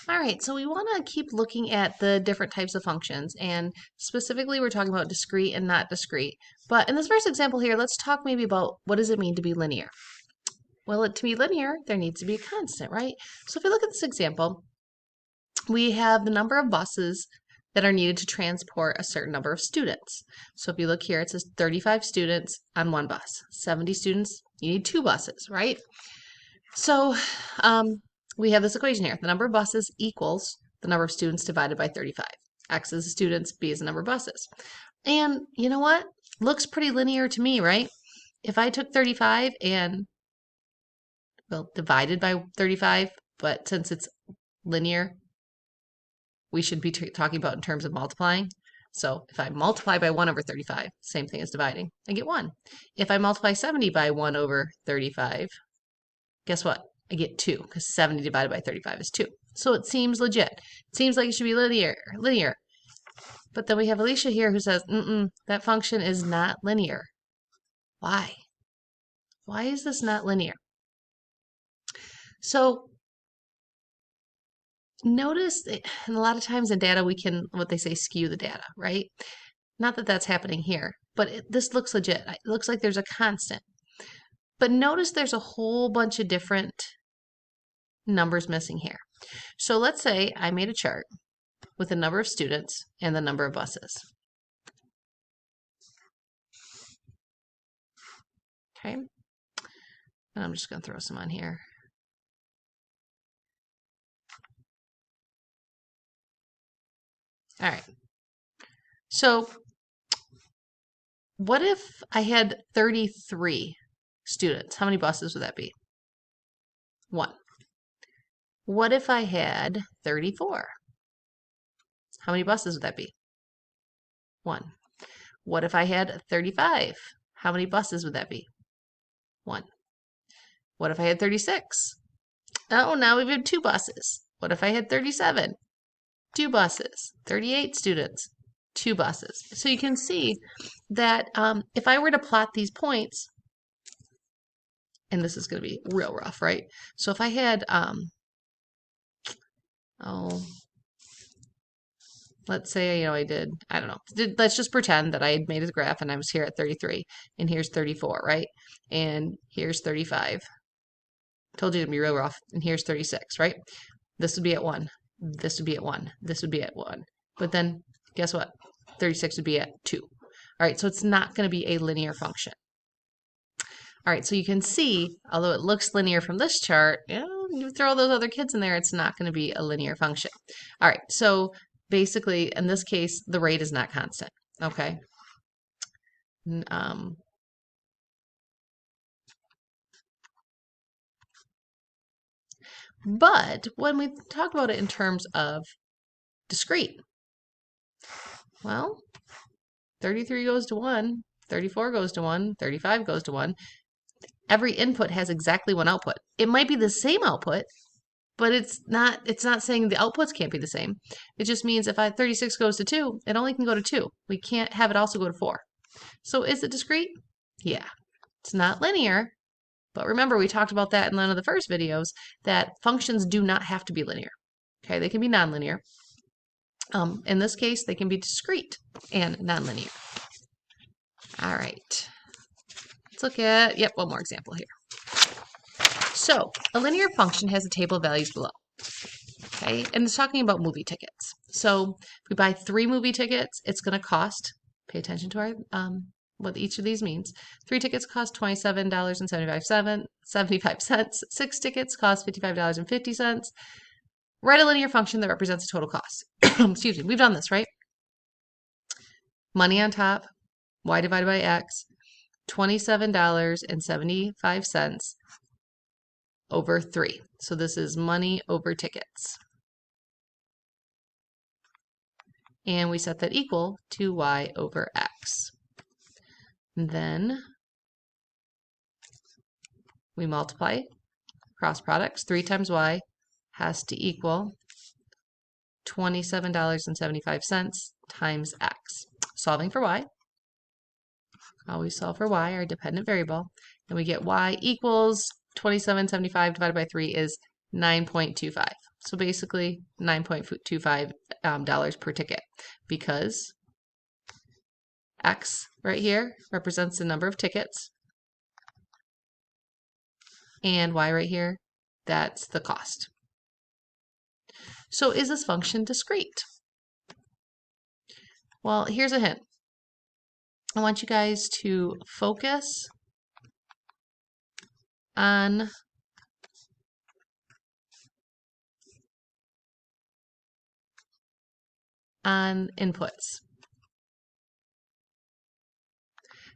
All right, so we want to keep looking at the different types of functions, and specifically we're talking about discrete and not discrete. But in this first example here, let's talk maybe about what does it mean to be linear? Well, to be linear, there needs to be a constant, right? So if we look at this example, we have the number of buses that are needed to transport a certain number of students. So if you look here, it says 35 students on one bus. 70 students, you need two buses, right? So we have this equation here. The number of buses equals the number of students divided by 35. X is the students, B is the number of buses. And you know what? Looks pretty linear to me, right? If I took 35 and, well, divided by 35, but since it's linear, we should be talking about in terms of multiplying. So if I multiply by 1 over 35, same thing as dividing, I get 1. If I multiply 70 by 1 over 35, guess what? I get 2, because 70 divided by 35 is 2. So it seems legit. It seems like it should be linear. But then we have Alicia here who says, that function is not linear. Why? Why is this not linear? So notice that, and a lot of times in data we can, what they say, skew the data, right? Not that that's happening here, but this looks legit. It looks like there's a constant. But notice there's a whole bunch of different numbers missing here. So let's say I made a chart with the number of students and the number of buses. Okay, and I'm just going to throw some on here. All right, so what if I had 33 students? How many buses would that be? 1. What if I had 34? How many buses would that be? 1. What if I had 35? How many buses would that be? 1. What if I had 36? Oh, now we've had 2 buses. What if I had 37? 2 buses. 38 students, 2 buses. So you can see that if I were to plot these points, and this is going to be real rough, right? So if I had, let's say, I don't know. Let's just pretend that I had made a graph and I was here at 33, and here's 34, right? And here's 35. Told you it'd be real rough. And here's 36, right? This would be at 1. This would be at 1. This would be at 1. But then, guess what? 36 would be at 2. All right, so it's not going to be a linear function. All right, so you can see, although it looks linear from this chart, you throw all those other kids in there, it's not going to be a linear function. All right, so basically, in this case, the rate is not constant, okay? But when we talk about it in terms of discrete, well, 33 goes to 1, 34 goes to 1, 35 goes to 1. Every input has exactly one output. It might be the same output, but it's not saying the outputs can't be the same. It just means if 36 goes to 2, it only can go to 2. We can't have it also go to 4. So is it discrete? Yeah. It's not linear, but remember we talked about that in one of the first videos, that functions do not have to be linear. Okay, they can be nonlinear. In this case, they can be discrete and nonlinear. All right. Let's look at, one more example here. So a linear function has a table of values below. Okay, and it's talking about movie tickets. So if we buy 3 movie tickets, it's going to cost, pay attention to our what each of these means. 3 tickets cost $27.75. 6 tickets cost $55.50. Write a linear function that represents the total cost. Excuse me, we've done this, right? Money on top, y divided by x, $27.75 over 3. So this is money over tickets. And we set that equal to y over x. And then we multiply cross products. 3 times y has to equal $27.75 times x. Solving for y. Always solve for y, our dependent variable. And we get y equals 27.75 divided by 3 is 9.25. So basically $9.25 dollars per ticket, because X right here represents the number of tickets, and Y right here, that's the cost. So is this function discrete? Well, here's a hint. I want you guys to focus on inputs.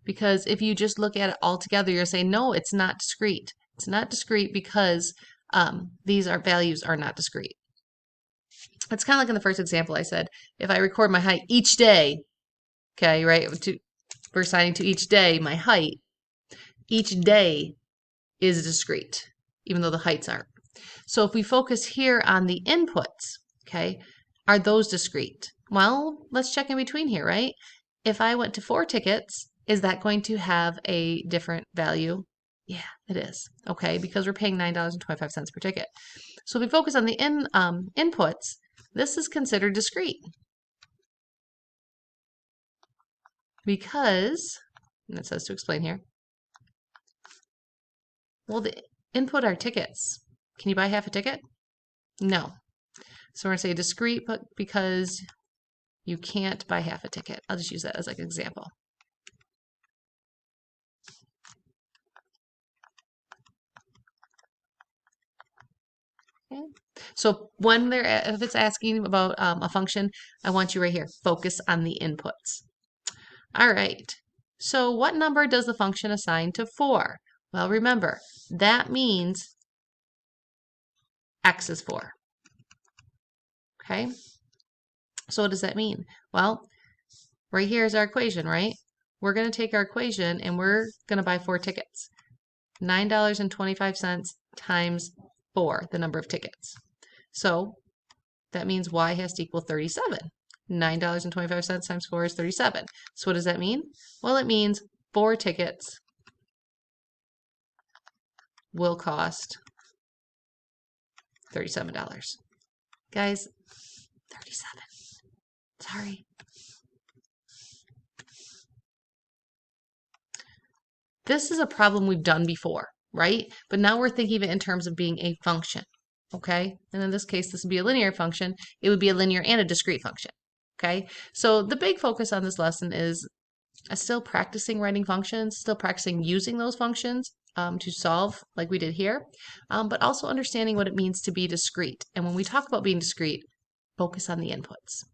Because if you just look at it all together, you're saying, no, it's not discrete. It's not discrete because these values are not discrete. It's kind of like in the first example I said, if I record my height each day, okay, right, we're assigning to each day my height, each day is discrete, even though the heights aren't. So if we focus here on the inputs, okay, are those discrete? Well, let's check in between here, right? If I went to 4 tickets, is that going to have a different value? Yeah, it is. Okay, because we're paying $9.25 per ticket. So if we focus on the inputs, this is considered discrete. Because, and it says to explain here, well, the input are tickets. Can you buy half a ticket? No. So we're going to say discrete, but because you can't buy half a ticket. I'll just use that as like an example. Okay. So when if it's asking about a function, I want you right here, focus on the inputs. All right. So what number does the function assign to 4? Well, remember, that means x is 4. Okay. So what does that mean? Well, right here is our equation, right? We're going to take our equation and we're going to buy 4 tickets. $9.25 times 4, the number of tickets. So that means y has to equal 37. $9.25 times 4 is 37. So what does that mean? Well, it means 4 tickets will cost $37. Guys, 37. Sorry. This is a problem we've done before, right? But now we're thinking of it in terms of being a function, okay? And in this case, this would be a linear function. It would be a linear and a discrete function, okay? So the big focus on this lesson is still practicing writing functions, still practicing using those functions to solve like we did here, but also understanding what it means to be discrete. And when we talk about being discrete, focus on the inputs.